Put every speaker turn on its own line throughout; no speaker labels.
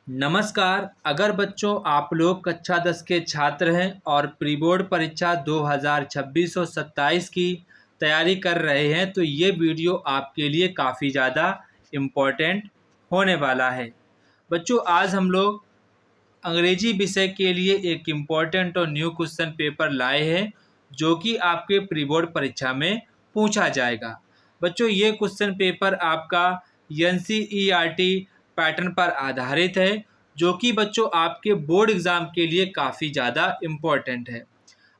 नमस्कार। अगर बच्चों आप लोग कक्षा 10 के छात्र हैं और प्री बोर्ड परीक्षा 2026 और 27 की तैयारी कर रहे हैं तो ये वीडियो आपके लिए काफ़ी ज़्यादा इम्पोर्टेंट होने वाला है। बच्चों आज हम लोग अंग्रेजी विषय के लिए एक इम्पोर्टेंट और न्यू क्वेश्चन पेपर लाए हैं जो कि आपके प्री बोर्ड परीक्षा में पूछा जाएगा। बच्चों ये क्वेश्चन पेपर आपका एनसीईआरटी पैटर्न पर आधारित है जो कि बच्चों आपके बोर्ड एग्ज़ाम के लिए काफ़ी ज़्यादा इम्पोर्टेंट है।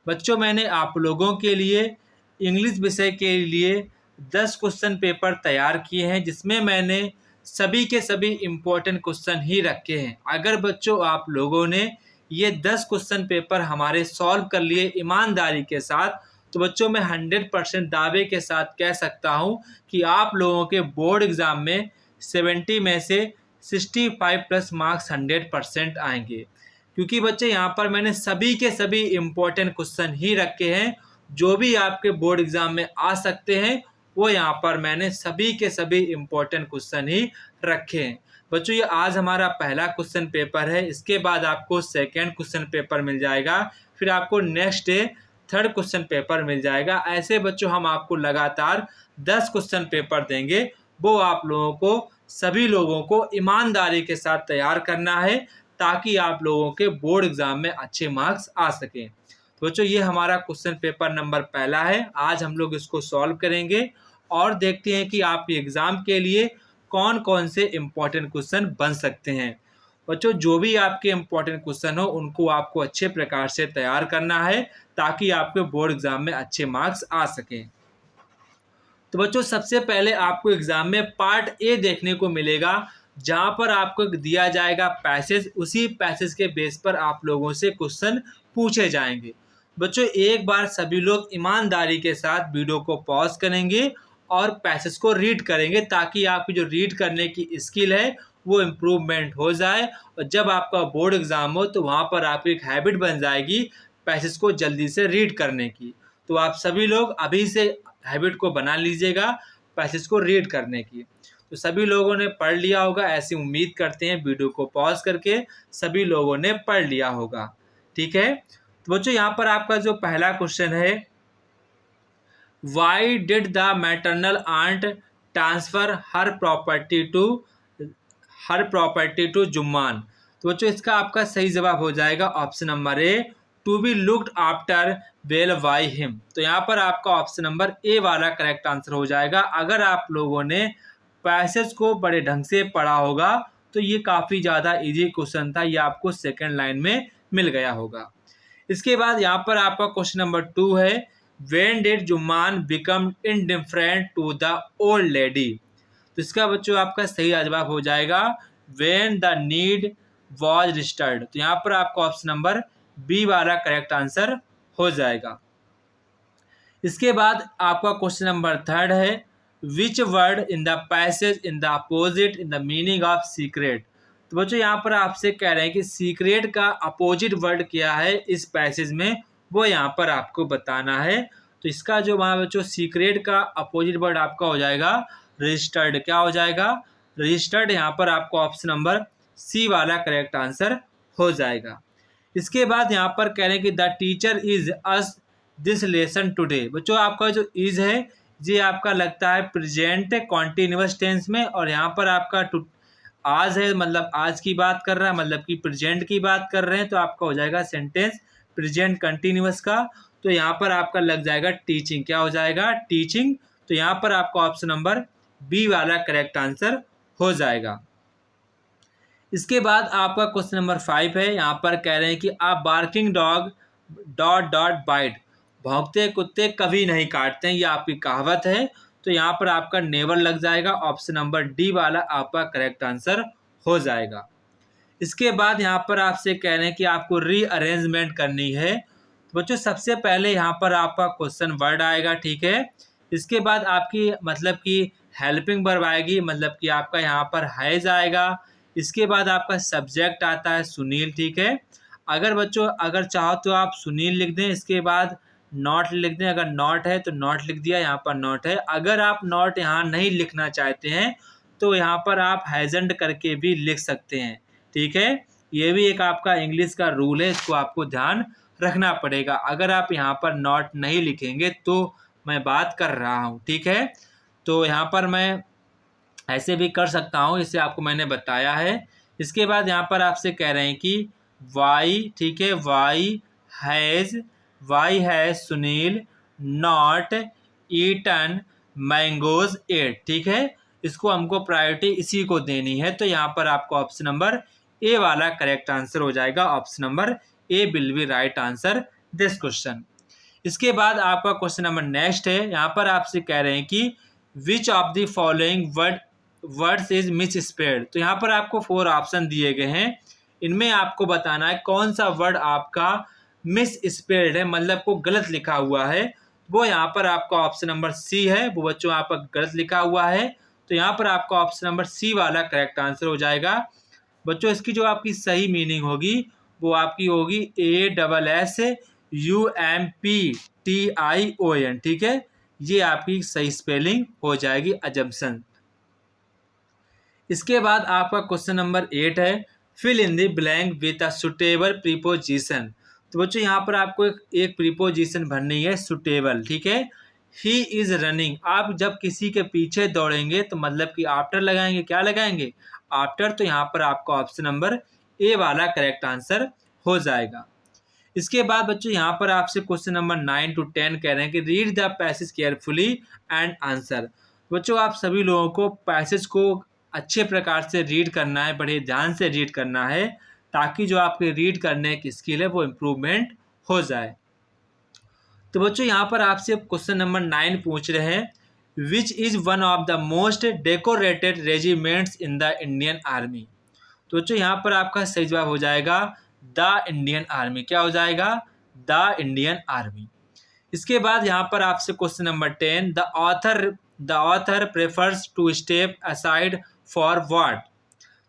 बच्चों मैंने आप लोगों के लिए इंग्लिश विषय के लिए 10 क्वेश्चन पेपर तैयार किए हैं जिसमें मैंने सभी के सभी इम्पोर्टेंट क्वेश्चन ही रखे हैं। अगर बच्चों आप लोगों ने ये 10 क्वेश्चन पेपर हमारे सॉल्व कर लिए ईमानदारी के साथ तो बच्चों मैं 100% दावे के साथ कह सकता हूँ कि आप लोगों के बोर्ड एग्ज़ाम में 70 में से 65 प्लस मार्क्स 100% आएंगे। क्योंकि बच्चे यहाँ पर मैंने सभी के सभी इम्पोर्टेंट क्वेश्चन ही रखे हैं जो भी आपके बोर्ड एग्ज़ाम में आ सकते हैं वो यहाँ पर मैंने सभी के सभी इम्पोर्टेंट क्वेश्चन ही रखे हैं। बच्चों ये आज हमारा पहला क्वेश्चन पेपर है, इसके बाद आपको सेकेंड क्वेश्चन पेपर मिल जाएगा, फिर आपको next day third question paper मिल जाएगा। ऐसे बच्चों हम आपको लगातार 10 क्वेश्चन पेपर देंगे, वो आप लोगों को सभी लोगों को ईमानदारी के साथ तैयार करना है ताकि आप लोगों के बोर्ड एग्ज़ाम में अच्छे मार्क्स आ सकें। तो बच्चों ये हमारा क्वेश्चन पेपर नंबर पहला है, आज हम लोग इसको सॉल्व करेंगे और देखते हैं कि आप एग्ज़ाम के लिए कौन कौन से इम्पोर्टेंट क्वेश्चन बन सकते हैं। बच्चों जो भी आपके इम्पोर्टेंट क्वेश्चन हो उनको आपको अच्छे प्रकार से तैयार करना है ताकि आपके बोर्ड एग्ज़ाम में अच्छे मार्क्स आ सकें। तो बच्चों सबसे पहले आपको एग्ज़ाम में पार्ट ए देखने को मिलेगा जहाँ पर आपको दिया जाएगा पैसेज, उसी पैसेज के बेस पर आप लोगों से क्वेश्चन पूछे जाएंगे। बच्चों एक बार सभी लोग ईमानदारी के साथ वीडियो को पॉज करेंगे और पैसेज को रीड करेंगे ताकि आपकी जो रीड करने की स्किल है वो इम्प्रूवमेंट हो जाए और जब आपका बोर्ड एग्ज़ाम हो तो वहाँ पर आपकी एक हैबिट बन जाएगी पैसेज को जल्दी से रीड करने की। तो आप सभी लोग अभी से हैबिट को बना लीजिएगा पैसेज को रीड करने की। तो सभी लोगों ने पढ़ लिया होगा, ऐसी उम्मीद करते हैं। वीडियो को पॉज करके सभी लोगों ने पढ़ लिया होगा, ठीक है। तो बच्चों यहाँ पर आपका जो पहला क्वेश्चन है, why did the maternal aunt transfer her property to Jumman. तो बच्चों इसका आपका सही जवाब हो जाएगा option number A, to be looked after well by him. तो यहाँ पर आपका ऑप्शन नंबर ए वाला करेक्ट आंसर हो जाएगा। अगर आप लोगों ने पैसेज को बड़े ढंग से पढ़ा होगा तो ये काफ़ी ज़्यादा इजी क्वेश्चन था, ये आपको सेकंड लाइन में मिल गया होगा। इसके बाद यहाँ पर आपका क्वेश्चन नंबर 2 है, when did Jumman become indifferent to the old lady. तो इसका बच्चों आपका सही जवाब हो जाएगा when the need was restored. तो यहाँ पर आपका ऑप्शन नंबर बी वाला करेक्ट आंसर हो जाएगा। इसके बाद आपका क्वेश्चन नंबर 3 है, which word in the passage in the opposite in the meaning of secret. तो बच्चों यहाँ पर आपसे कह रहे हैं कि सीक्रेट का अपोजिट वर्ड क्या है इस पैसेज में, वो यहाँ पर आपको बताना है। तो इसका जो वहाँ बच्चों सीक्रेट का अपोजिट वर्ड आपका हो जाएगा रजिस्टर्ड। क्या हो जाएगा? रजिस्टर्ड। यहाँ पर आपको ऑप्शन नंबर सी वाला करेक्ट आंसर हो जाएगा। इसके बाद यहाँ पर कह रहे हैं कि the teacher is us this lesson today. बच्चों आपका जो इज है ये आपका लगता है प्रेजेंट कॉन्टिन्यूअस टेंस में, और यहाँ पर आपका आज है मतलब आज की बात कर रहा है, मतलब कि प्रेजेंट की बात कर रहे हैं, तो आपका हो जाएगा सेंटेंस प्रेजेंट कंटिन्यूअस का। तो यहाँ पर आपका लग जाएगा टीचिंग। क्या हो जाएगा? टीचिंग। तो यहाँ पर आपका ऑप्शन नंबर बी वाला करेक्ट आंसर हो जाएगा। इसके बाद आपका क्वेश्चन नंबर 5 है, यहाँ पर कह रहे हैं कि a barking dog dot dot bite. भौंकते कुत्ते कभी नहीं काटते हैं, ये आपकी कहावत है। तो यहाँ पर आपका नेवर लग जाएगा। ऑप्शन नंबर डी वाला आपका करेक्ट आंसर हो जाएगा। इसके बाद यहाँ पर आपसे कह रहे हैं कि आपको रीअरेंजमेंट करनी है। तो बच्चों सबसे पहले यहाँ पर आपका क्वेश्चन वर्ड आएगा, ठीक है। इसके बाद आपकी मतलब कि हेल्पिंग वर्ब आएगी, मतलब कि आपका यहाँ पर हैज आएगा। इसके बाद आपका सब्जेक्ट आता है सुनील, ठीक है। अगर बच्चों अगर चाहो तो आप सुनील लिख दें, इसके बाद नॉट लिख दें। अगर नॉट है तो नॉट लिख दिया, यहाँ पर नॉट है। अगर आप नॉट यहाँ नहीं लिखना चाहते हैं तो यहाँ पर आप हैजंट करके भी लिख सकते हैं, ठीक है, ये भी एक आपका इंग्लिश का रूल है, इसको आपको ध्यान रखना पड़ेगा। अगर आप यहाँ पर नॉट नहीं लिखेंगे तो मैं बात कर रहा हूँ, ठीक है। तो यहाँ पर मैं ऐसे भी कर सकता हूँ, इसे आपको मैंने बताया है। इसके बाद यहाँ पर आपसे कह रहे हैं कि वाई, ठीक है, why has Sunil not eaten mangoes at, ठीक है। इसको हमको प्रायोरिटी इसी को देनी है, तो यहाँ पर आपको ऑप्शन नंबर ए वाला करेक्ट आंसर हो जाएगा। Option number A will be right answer this question. इसके बाद आपका क्वेश्चन नंबर नेक्स्ट है। यहाँ पर आपसे कह रहे हैं कि which of the following words is miss spelled. तो यहाँ पर आपको 4 ऑप्शन दिए गए हैं, इनमें आपको बताना है कौन सा वर्ड आपका मिस स्पेल्ड है, मतलब को गलत लिखा हुआ है। वो यहाँ पर आपका ऑप्शन नंबर सी है, वो बच्चों आप गलत लिखा हुआ है, तो यहाँ पर आपका ऑप्शन नंबर सी वाला करेक्ट आंसर हो जाएगा। बच्चों इसकी जो आपकी सही मीनिंग होगी वो आपकी होगी ASSUMPTION, ठीक है, ये आपकी सही स्पेलिंग हो जाएगी, अजम्पशन। इसके बाद आपका क्वेश्चन नंबर 8 है, fill in the blank with a suitable preposition. तो बच्चों यहाँ पर आपको एक प्रीपोजिशन भरनी है, सुटेबल, ठीक है। ही इज रनिंग, आप जब किसी के पीछे दौड़ेंगे तो मतलब कि आफ्टर लगाएंगे, क्या लगाएंगे, आफ्टर। तो यहाँ पर आपका ऑप्शन नंबर ए वाला करेक्ट आंसर हो जाएगा। इसके बाद बच्चों यहाँ पर आपसे क्वेश्चन नंबर 9 to 10 कह रहे हैं कि read the passage carefully and answer. बच्चों आप सभी लोगों को पैसेज को अच्छे प्रकार से रीड करना है, बड़े ध्यान से रीड करना है, ताकि जो आपके रीड करने की स्किल है वो इम्प्रूवमेंट हो जाए। तो बच्चों यहाँ पर आपसे क्वेश्चन नंबर 9 पूछ रहे हैं, which is one of the most decorated regiments in the Indian army. तो बच्चों यहाँ पर आपका सही जवाब हो जाएगा द इंडियन आर्मी। क्या हो जाएगा, द इंडियन आर्मी। इसके बाद यहाँ पर आपसे question number 10, the author prefers to step aside for what.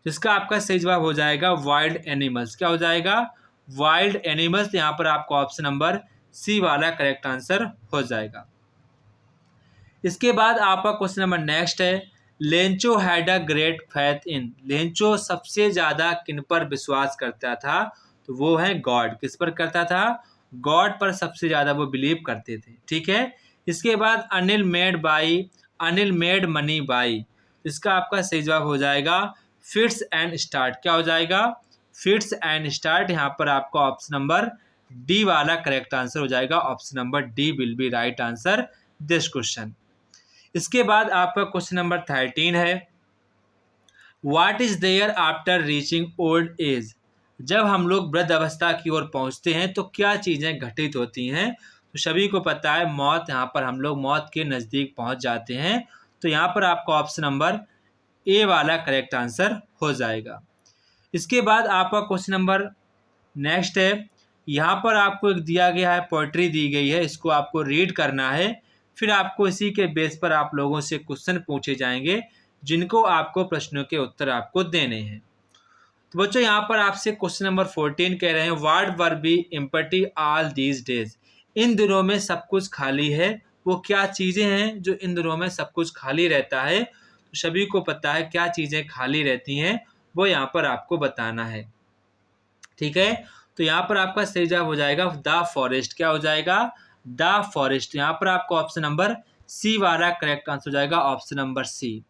जिसका आपका सही जवाब हो जाएगा वाइल्ड एनिमल्स। क्या हो जाएगा, वाइल्ड एनिमल्स। यहाँ पर आपको ऑप्शन नंबर सी वाला करेक्ट आंसर हो जाएगा। इसके बाद आपका क्वेश्चन नंबर नेक्स्ट है, Lencho had a great faith in. Lencho सबसे ज़्यादा किन पर विश्वास करता था, तो वो है गॉड। किस पर करता था, गॉड पर सबसे ज़्यादा वो बिलीव करते थे, ठीक है। इसके बाद अनिल मेड मनी बाई। इसका आपका सही जवाब हो जाएगा फिट्स एंड स्टार्ट। क्या हो जाएगा, फिट्स एंड स्टार्ट। यहाँ पर आपका ऑप्शन नंबर डी वाला करेक्ट आंसर हो जाएगा। Option number D will be right answer this question. इसके बाद आपका क्वेश्चन नंबर 13 है, what is there after reaching old age. जब हम लोग वृद्ध अवस्था की ओर पहुंचते हैं तो क्या चीज़ें घटित होती हैं। तो सभी को पता है मौत, यहाँ पर हम लोग मौत के नज़दीक पहुंच जाते हैं। तो यहाँ पर आपका ऑप्शन नंबर ए वाला करेक्ट आंसर हो जाएगा। इसके बाद आपका क्वेश्चन नंबर नेक्स्ट है, यहाँ पर आपको एक दिया गया है, पोएट्री दी गई है, इसको आपको रीड करना है, फिर आपको इसी के बेस पर आप लोगों से क्वेश्चन पूछे जाएंगे, जिनको आपको प्रश्नों के उत्तर आपको देने हैं। तो बच्चों यहाँ पर आपसे क्वेश्चन नंबर 14 कह रहे हैं, what were be empty all these days. इन दिनों में सब कुछ खाली है, वो क्या चीज़ें हैं जो इन दिनों में सब कुछ खाली रहता है। तो सभी को पता है क्या चीज़ें खाली रहती हैं, वो यहाँ पर आपको बताना है, ठीक है। तो यहाँ पर आपका सही जवाब हो जाएगा द फॉरेस्ट। क्या हो जाएगा, द फॉरेस्ट। यहाँ पर आपको ऑप्शन नंबर सी वाला करेक्ट आंसर हो जाएगा, ऑप्शन नंबर सी।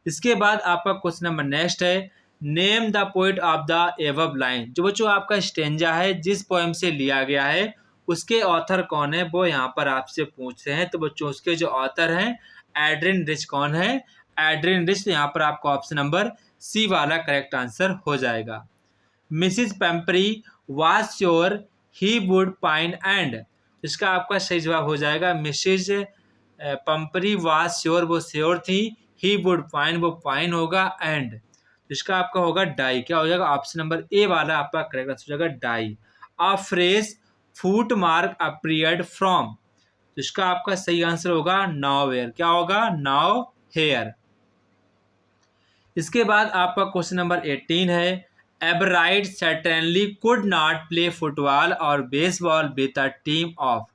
इसके बाद आपका क्वेश्चन नंबर नेक्स्ट है, name the poet of the above line. जो बच्चों आपका स्टेंजा है, जिस पोएम से लिया गया है, उसके ऑथर कौन है, वो यहाँ पर आपसे पूछ रहे हैं। तो बच्चों उसके जो ऑथर हैं एड्रिन रिच कौन है, एड्रिन रिच। तो यहाँ पर आपका ऑप्शन नंबर सी वाला करेक्ट आंसर हो जाएगा। Mrs Pempery was sure he would pine and. इसका आपका सही जवाब हो जाएगा मिसिज पेम्परी वाज श्योर, वो श्योर थी, ही वुड पाइन, वो पाइन होगा, एंड इसका आपका होगा डाई। क्या हो जाएगा, ऑप्शन नंबर ए वाला आपका करेक्ट आंसर हो जाएगा die. A phrase foot mark appeared from. तो इसका आपका सही आंसर होगा नाउ वेयर। क्या होगा, नाउ हेयर। इसके बाद आपका क्वेश्चन नंबर 18 है, Abright certainly could not play football और baseball with a team of.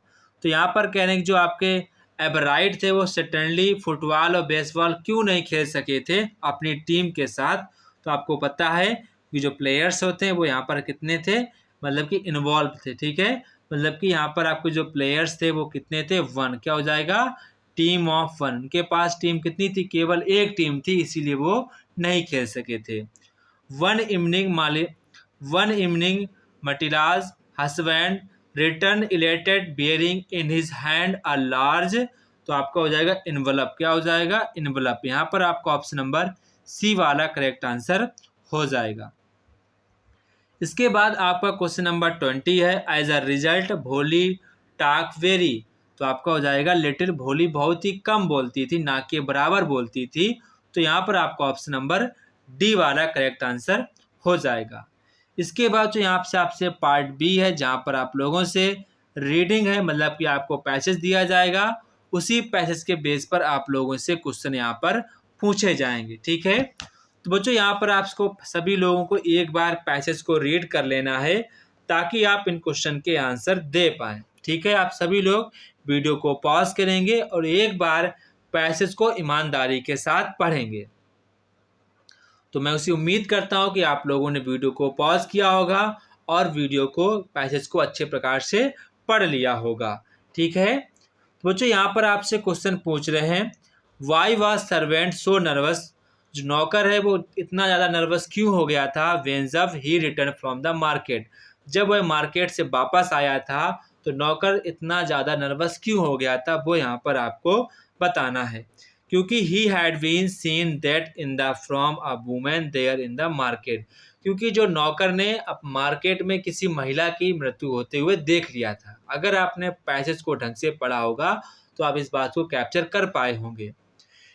तो यहाँ पर कह रहे हैं कि जो आपके एबराइट थे वो सर्टेनली फुटबॉल और बेसबॉल क्यों नहीं खेल सके थे अपनी टीम के साथ। तो आपको पता है ये जो प्लेयर्स होते हैं वो यहाँ पर कितने थे, मतलब कि इन्वॉल्व थे, ठीक है। मतलब कि यहाँ पर आपके जो प्लेयर्स थे वो कितने थे, 1। क्या हो जाएगा, टीम ऑफ 1। उनके पास टीम कितनी थी, केवल एक टीम थी, इसीलिए वो नहीं खेल सके थे। One evening Matilda's husband return elated bearing in his hand a large, तो आपका हो जाएगा इन्वलप। क्या हो जाएगा, इन्वलप। यहाँ पर आपका ऑप्शन नंबर सी वाला करेक्ट आंसर हो जाएगा। इसके बाद आपका क्वेश्चन नंबर 20 है, एज अ रिजल्ट भोली टाक वेरी, तो आपका हो जाएगा लिटिल भोली बहुत ही कम बोलती थी, ना के बराबर बोलती थी, तो यहाँ पर आपका ऑप्शन नंबर डी वाला करेक्ट आंसर हो जाएगा। इसके बाद जो यहाँ से आपसे पार्ट बी है, जहाँ पर आप लोगों से रीडिंग है, मतलब कि आपको पैसेज दिया जाएगा, उसी पैसेज के बेस पर आप लोगों से क्वेश्चन यहाँ पर पूछे जाएंगे, ठीक है। तो बच्चों यहाँ पर आपको सभी लोगों को एक बार पैसेज को रीड कर लेना है, ताकि आप इन क्वेश्चन के आंसर दे पाएँ, ठीक है। आप सभी लोग वीडियो को पॉज करेंगे और एक बार पैसेज को ईमानदारी के साथ पढ़ेंगे। तो मैं उसी उम्मीद करता हूँ कि आप लोगों ने वीडियो को पॉज किया होगा और वीडियो को पैसेज को अच्छे प्रकार से पढ़ लिया होगा, ठीक है। तो बच्चों यहाँ पर आपसे क्वेश्चन पूछ रहे हैं, why was servant so nervous, जो नौकर है वो इतना ज़्यादा नर्वस क्यों हो गया था, व्हेन जब ही रिटर्न फ्रॉम द मार्केट, जब वह मार्केट से वापस आया था तो नौकर इतना ज़्यादा नर्वस क्यों हो गया था, वो यहाँ पर आपको बताना है। क्योंकि he had been seen that in the from a women there in the market, क्योंकि जो नौकर ने अब मार्केट में किसी महिला की मृत्यु होते हुए देख लिया था। अगर आपने पैसेज को ढंग से पढ़ा होगा तो आप इस बात को कैप्चर कर पाए होंगे।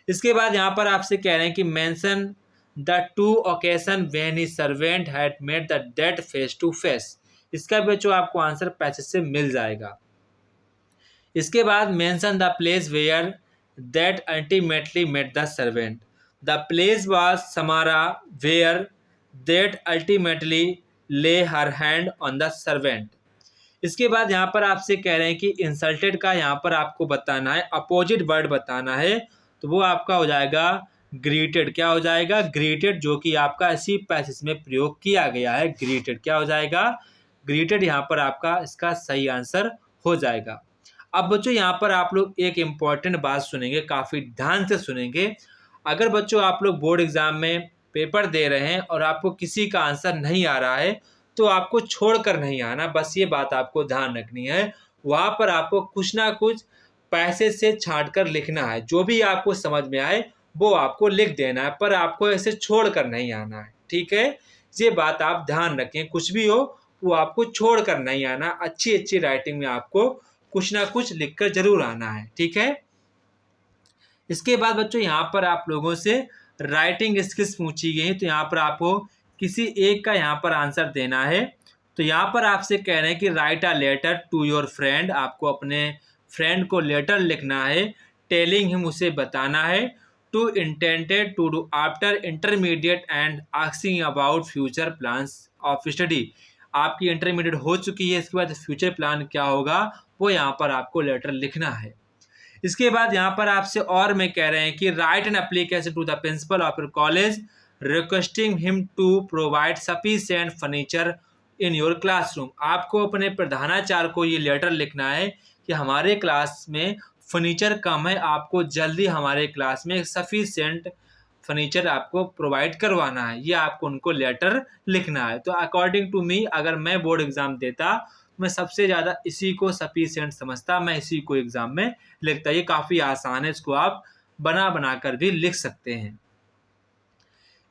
इसके बाद यहाँ पर आपसे कह रहे हैं कि mention the 2 occasion when he servant had met the dead face to face, इसका भी जो आपको आंसर पैसेज से मिल जाएगा। इसके बाद mention the place where that ultimately met the servant, the place was Samarra where that ultimately lay her hand on the servant. इसके बाद यहाँ पर आपसे कह रहे हैं कि इंसल्टेड का यहाँ पर आपको बताना है, अपोजिट वर्ड बताना है, तो वो आपका हो जाएगा ग्रीटेड। क्या हो जाएगा, ग्रीटेड, जो कि आपका इसी पैसेज में प्रयोग किया गया है, ग्रीटेड। क्या हो जाएगा, ग्रीटेड यहाँ पर आपका इसका सही आंसर हो जाएगा। अब बच्चों यहाँ पर आप लोग एक इम्पॉर्टेंट बात सुनेंगे, काफ़ी ध्यान से सुनेंगे। अगर बच्चों आप लोग बोर्ड एग्जाम में पेपर दे रहे हैं और आपको किसी का आंसर नहीं आ रहा है तो आपको छोड़कर नहीं आना, बस ये बात आपको ध्यान रखनी है। वहाँ पर आपको कुछ ना कुछ पैसेज से छांट कर लिखना है, जो भी आपको समझ में आए वो आपको लिख देना है, पर आपको ऐसे छोड़ कर नहीं आना है, ठीक है। ये बात आप ध्यान रखें, कुछ भी हो वो आपको छोड़ कर नहीं आना, अच्छी अच्छी राइटिंग में आपको कुछ ना कुछ लिखकर जरूर आना है, ठीक है। इसके बाद बच्चों यहाँ पर आप लोगों से राइटिंग स्किल्स पूछी गई, तो यहाँ पर आपको किसी एक का यहाँ पर आंसर देना है। तो यहाँ पर आपसे कह रहे हैं कि write a letter to your friend, आपको अपने फ्रेंड को लेटर लिखना है, टेलिंग हिम, उसे बताना है, to intended to do after intermediate and asking about future plans of study, आपकी इंटरमीडिएट हो चुकी है, इसके बाद फ्यूचर प्लान क्या होगा वो यहाँ पर आपको लेटर लिखना है। इसके बाद यहाँ पर आपसे और में कह रहे हैं कि write an application to the principal of your college requesting him to provide sufficient furniture in your classroom, आपको अपने प्रधानाचार्य को ये लेटर लिखना है कि हमारे क्लास में फर्नीचर कम है, आपको जल्दी हमारे क्लास में सफिशिएंट फर्नीचर आपको प्रोवाइड करवाना है, ये आपको उनको लेटर लिखना है। तो अकॉर्डिंग टू मी, अगर मैं बोर्ड एग्जाम देता मैं सबसे ज़्यादा इसी को सफिशिएंट समझता, मैं इसी को एग्जाम में लिखता। ये काफ़ी आसान है, इसको आप बना कर भी लिख सकते हैं।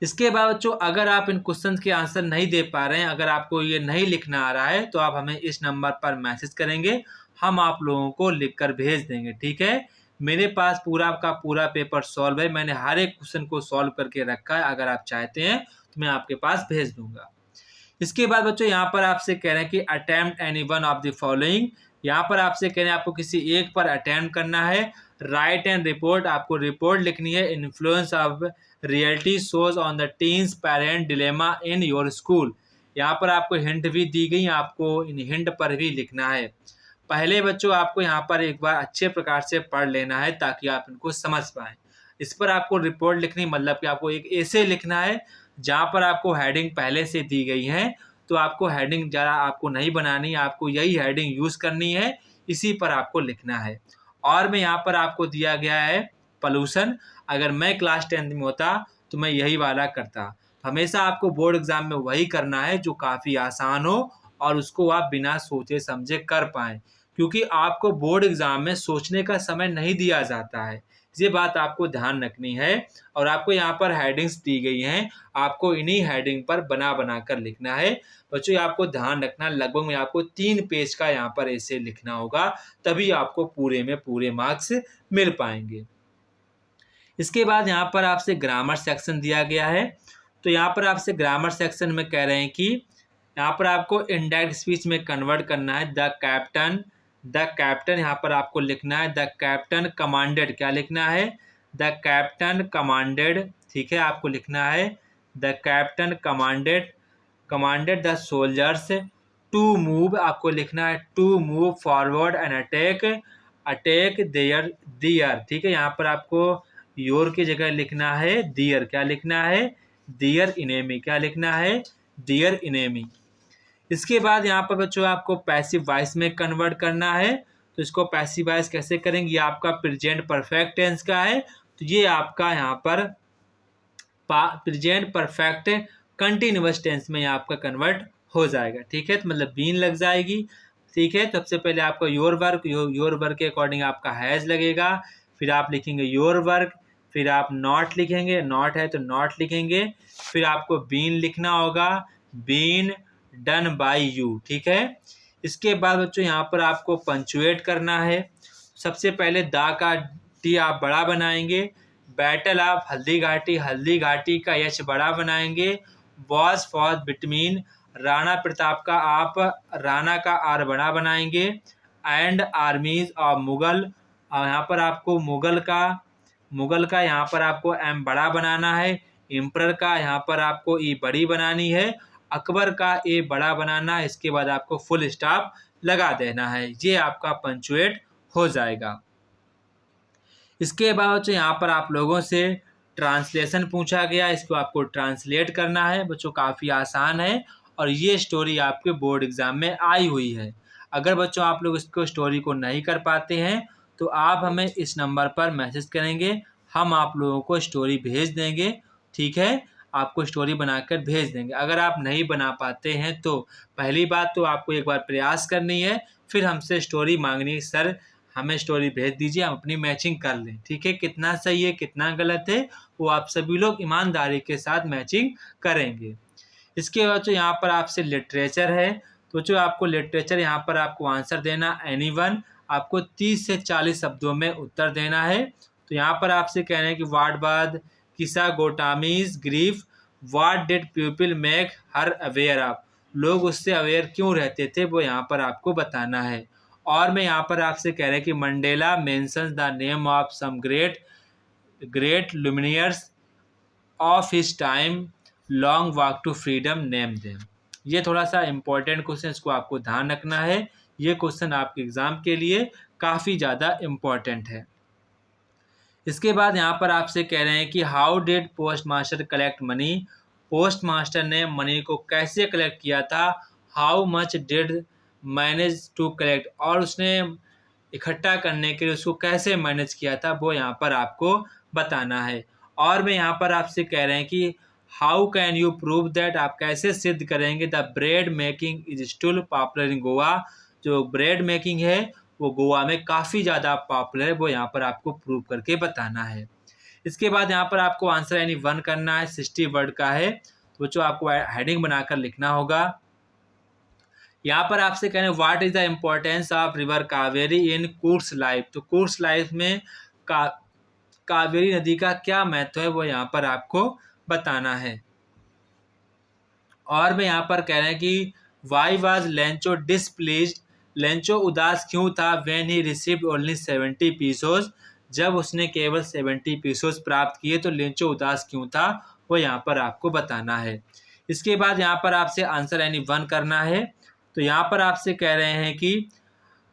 इसके बाद बच्चों अगर आप इन क्वेश्चन के आंसर नहीं दे पा रहे हैं, अगर आपको ये नहीं लिखना आ रहा है, तो आप हमें इस नंबर पर मैसेज करेंगे, हम आप लोगों को लिखकर भेज देंगे, ठीक है। मेरे पास पूरा का पूरा पेपर सॉल्व है, मैंने हर एक क्वेश्चन को सॉल्व करके रखा है, अगर आप चाहते हैं तो मैं आपके पास भेज दूंगा। इसके बाद बच्चों यहाँ पर आपसे कह रहे हैं कि attempt any one of the following, यहाँ पर आपसे कह रहे हैं आपको किसी एक पर अटेम्प्ट करना है। राइट एंड रिपोर्ट, आपको रिपोर्ट लिखनी है। Influence of reality shows on the teens parent dilemma in your school, यहाँ पर आपको हिंट भी दी गई, आपको इन हिंट पर भी लिखना है। पहले बच्चों आपको यहाँ पर एक बार अच्छे प्रकार से पढ़ लेना है ताकि आप इनको समझ पाएँ। इस पर आपको रिपोर्ट लिखनी, मतलब कि आपको एक ऐसे लिखना है जहाँ पर आपको हेडिंग पहले से दी गई है तो आपको हेडिंग ज़रा आपको नहीं बनानी है, आपको यही हेडिंग यूज़ करनी है, इसी पर आपको लिखना है। और मैं यहाँ पर आपको दिया गया है पोल्यूशन। अगर मैं क्लास 10th में होता तो मैं यही वाला करता। हमेशा आपको बोर्ड एग्ज़ाम में वही करना है जो काफ़ी आसान हो और उसको आप बिना सोचे समझे कर पाएँ, क्योंकि आपको बोर्ड एग्ज़ाम में सोचने का समय नहीं दिया जाता है। ये बात आपको ध्यान रखनी है। और आपको यहाँ पर हेडिंग्स दी गई हैं, आपको इन्हीं हेडिंग पर बना कर लिखना है। बच्चों, आपको ध्यान रखना, लगभग में आपको 3 पेज का यहाँ पर ऐसे लिखना होगा, तभी आपको पूरे में पूरे मार्क्स मिल पाएंगे। इसके बाद यहाँ पर आपसे ग्रामर सेक्शन दिया गया है। तो यहाँ पर आपसे ग्रामर सेक्शन में कह रहे हैं कि यहाँ पर आपको इनडायरेक्ट स्पीच में कन्वर्ट करना है। द कैप्टन यहाँ पर आपको लिखना है द कैप्टन कमांडेड। क्या लिखना है? The captain commanded. ठीक है, आपको लिखना है the captain commanded the soldiers to move. आपको लिखना है to move forward and attack there. ठीक है, यहाँ पर आपको योर की जगह लिखना है दियर। क्या लिखना है? दियर इनेमी। क्या लिखना है? दियर इनेमी। इसके बाद यहाँ पर बच्चों आपको पैसिव वॉइस में कन्वर्ट करना है। तो इसको पैसिव वॉइस कैसे करेंगे? ये आपका प्रेजेंट परफेक्ट टेंस का है, तो ये आपका यहाँ पर प्रेजेंट परफेक्ट कंटिन्यूअस टेंस में आपका कन्वर्ट हो जाएगा। ठीक है, तो मतलब बीन लग जाएगी। ठीक है, सबसे पहले आपका योर वर्क के अकॉर्डिंग आपका हैज लगेगा, फिर आप लिखेंगे योर वर्क, फिर आप नॉट लिखेंगे, नॉट है तो नॉट लिखेंगे, फिर आपको बीन लिखना होगा, बीन डन बाय यू। ठीक है, इसके बाद बच्चों यहाँ पर आपको पंचुएट करना है। सबसे पहले दा का टी आप बड़ा बनाएंगे, बैटल आप हल्दी घाटी का यश बड़ा बनाएंगे, was for between Rana Pratap का आप राणा का आर बड़ा बनाएंगे, एंड आर्मीज ऑफ मुगल, और यहाँ पर आपको मुगल का यहाँ पर आपको एम बड़ा बनाना है, एम्परर का यहाँ पर आपको ई बड़ी बनानी है, अकबर का ए बड़ा बनाना है। इसके बाद आपको फुल स्टॉप लगा देना है। ये आपका पंचुएट हो जाएगा। इसके बाद यहाँ पर आप लोगों से ट्रांसलेशन पूछा गया, इसको आपको ट्रांसलेट करना है। बच्चों, काफ़ी आसान है और ये स्टोरी आपके बोर्ड एग्ज़ाम में आई हुई है। अगर बच्चों आप लोग इसको स्टोरी को नहीं कर पाते हैं तो आप हमें इस नंबर पर मैसेज करेंगे, हम आप लोगों को स्टोरी भेज देंगे। ठीक है, आपको स्टोरी बनाकर भेज देंगे। अगर आप नहीं बना पाते हैं तो पहली बात तो आपको एक बार प्रयास करनी है, फिर हमसे स्टोरी मांगनी, सर हमें स्टोरी भेज दीजिए, हम अपनी मैचिंग कर लें। ठीक है, कितना सही है कितना गलत है वो आप सभी लोग ईमानदारी के साथ मैचिंग करेंगे। इसके बाद जो यहाँ पर आपसे लिटरेचर है, तो जो आपको लिटरेचर यहाँ पर आपको आंसर देना एनीवन, आपको 30 से 40 शब्दों में उत्तर देना है। तो यहाँ पर आपसे कह रहे हैं कि वाट बाद Kisa Gotami's grief, what did people make her aware of, लोग उससे अवेयर क्यों रहते थे वो यहाँ पर आपको बताना है। और मैं यहाँ पर आपसे कह रहे हैं कि Mandela mentions the name of some great luminaries of his time, long walk to freedom, name them. ये थोड़ा सा इंपॉर्टेंट क्वेश्चन, इसको आपको ध्यान रखना है। ये क्वेश्चन आपके एग्जाम के लिए काफ़ी ज़्यादा इम्पोर्टेंट है। इसके बाद यहाँ पर आपसे कह रहे हैं कि how did post master collect money, post master ने मनी को कैसे कलेक्ट किया था, how much did manage to collect, और उसने इकट्ठा करने के लिए उसको कैसे मैनेज किया था वो यहाँ पर आपको बताना है। और मैं यहाँ पर आपसे कह रहे हैं कि how can you prove that, आप कैसे सिद्ध करेंगे the bread making is still popular in Goa, जो ब्रेड मेकिंग है वो गोवा में काफ़ी ज़्यादा पॉपुलर है, वो यहाँ पर आपको प्रूव करके बताना है। इसके बाद यहाँ पर आपको आंसर यानी 1 करना है, 60 वर्ड का है, तो जो आपको हेडिंग बनाकर लिखना होगा। यहाँ पर आपसे कह रहे हैं what is the importance of river Kaveri in Koos life, तो कूर्स लाइफ में कावेरी नदी का क्या महत्व है वो यहाँ पर आपको बताना है। और मैं यहाँ पर कह रहे हैं कि वाई वाज लेंचो डिसप्लीज्ड, लेंचो उदास क्यों था when he received only 70 pesos, जब उसने केवल 70 पीसोज प्राप्त किए तो लेंचो उदास क्यों था वो यहाँ पर आपको बताना है। इसके बाद यहाँ पर आपसे आंसर यानी 1 करना है। तो यहाँ पर आपसे कह रहे हैं कि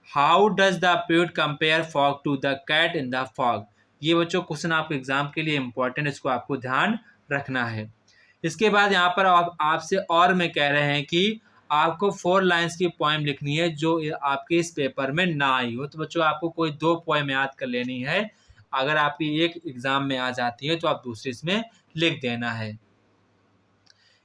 how does the poet compare fog to the cat in the fog, ये बच्चों क्वेश्चन आपके एग्जाम के लिए इंपॉर्टेंट, इसको आपको ध्यान रखना है। इसके बाद यहाँ पर आपसे और मैं कह रहे हैं कि आपको 4 लाइन्स की पोएम लिखनी है जो आपके इस पेपर में ना आई हो। तो बच्चों आपको कोई 2 पोएम याद कर लेनी है। अगर आपकी एक एग्ज़ाम में आ जाती है तो आप दूसरी इसमें लिख देना है।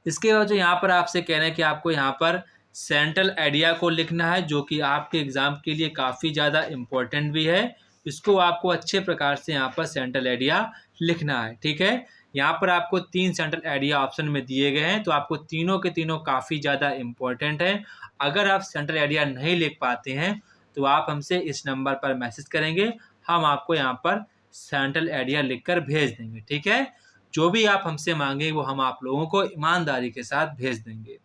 इसके बाद जो यहाँ पर आपसे कह रहे हैं कि आपको यहाँ पर सेंट्रल आइडिया को लिखना है, जो कि आपके एग्ज़ाम के लिए काफ़ी ज़्यादा इम्पोर्टेंट भी है। इसको आपको अच्छे प्रकार से यहाँ पर सेंट्रल आइडिया लिखना है, ठीक है। यहाँ पर आपको 3 सेंट्रल आइडिया ऑप्शन में दिए गए हैं, तो आपको तीनों के तीनों काफ़ी ज़्यादा इम्पोर्टेंट है। अगर आप सेंट्रल आइडिया नहीं लिख पाते हैं तो आप हमसे इस नंबर पर मैसेज करेंगे, हम आपको यहाँ पर सेंट्रल आइडिया लिख कर भेज देंगे, ठीक है। जो भी आप हमसे मांगे वो हम आप लोगों को ईमानदारी के साथ भेज देंगे।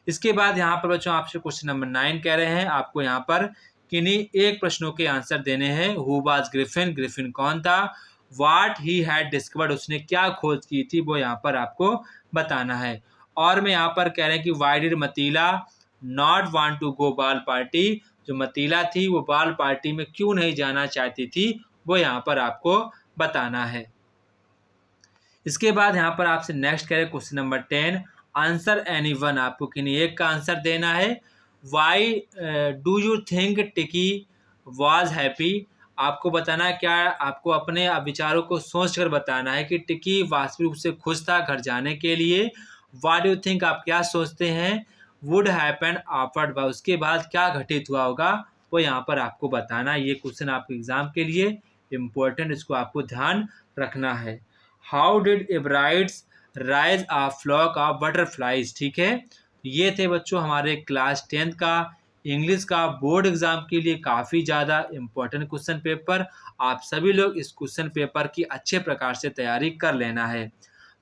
इसके बाद यहाँ पर बच्चों आपसे क्वेश्चन नंबर 9 कह रहे हैं, आपको यहाँ पर किन्हीं एक प्रश्नों के आंसर देने हैं। हु वाज ग्रिफिन, ग्रिफिन कौन था। व्हाट ही हैड डिस्कवर्ड, उसने क्या खोज की थी, वो यहाँ पर आपको बताना है। और मैं यहाँ पर कह रहे हैं कि why did Matilda not want to go ball party, जो मतीला थी वो बाल पार्टी में क्यों नहीं जाना चाहती थी, वो यहाँ पर आपको बताना है। इसके बाद यहाँ पर आपसे नेक्स्ट करें question number 10, answer any one, आपको किन्हीं एक का आंसर देना है। वाई डू यू थिंक टिकी वाज हैप्पी, आपको बताना है क्या, आपको अपने विचारों को सोच कर बताना है कि टिकी वास्तविक रूप से खुश था घर जाने के लिए। वाट डू थिंक, आप क्या सोचते हैं। वुड हैपन आफ्टर्ड, उसके बाद क्या घटित हुआ होगा, वो यहाँ पर आपको बताना है। ये क्वेश्चन आपके एग्जाम के लिए इम्पोर्टेंट, इसको आपको ध्यान रखना है। How did Ebright's raise a flock of butterflies, ठीक है। ये थे बच्चों हमारे क्लास 10th का इंग्लिश का बोर्ड एग्जाम के लिए काफ़ी ज़्यादा इम्पोर्टेंट क्वेश्चन पेपर। आप सभी लोग इस क्वेश्चन पेपर की अच्छे प्रकार से तैयारी कर लेना है।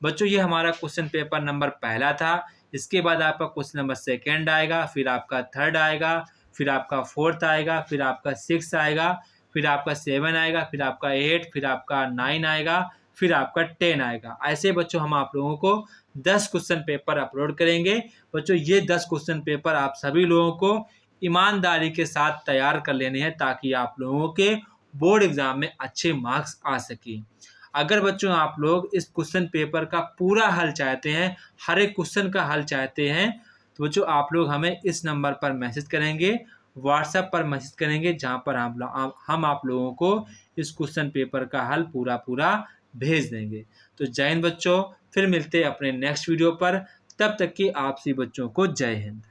बच्चों ये हमारा क्वेश्चन पेपर नंबर पहला था। इसके बाद आपका क्वेश्चन नंबर 2 आएगा, फिर आपका 3rd आएगा, फिर आपका 4th आएगा, फिर आपका 6 आएगा, फिर आपका 7 आएगा, फिर आपका 8, फिर आपका 9 आएगा, फिर आपका 10 आएगा। ऐसे बच्चों हम आप लोगों को 10 क्वेश्चन पेपर अपलोड करेंगे। बच्चों ये 10 क्वेश्चन पेपर आप सभी लोगों को ईमानदारी के साथ तैयार कर लेने हैं ताकि आप लोगों के बोर्ड एग्जाम में अच्छे मार्क्स आ सकें। अगर बच्चों आप लोग इस क्वेश्चन पेपर का पूरा हल चाहते हैं, हर एक क्वेश्चन का हल चाहते हैं, तो बच्चों आप लोग हमें इस नंबर पर मैसेज करेंगे, व्हाट्सएप पर मैसेज करेंगे, जहां पर हम आप लोगों को इस क्वेश्चन पेपर का हल पूरा भेज देंगे। तो जय हिंद बच्चों, फिर मिलते हैं अपने नेक्स्ट वीडियो पर। तब तक कि आप सभी बच्चों को जय हिंद।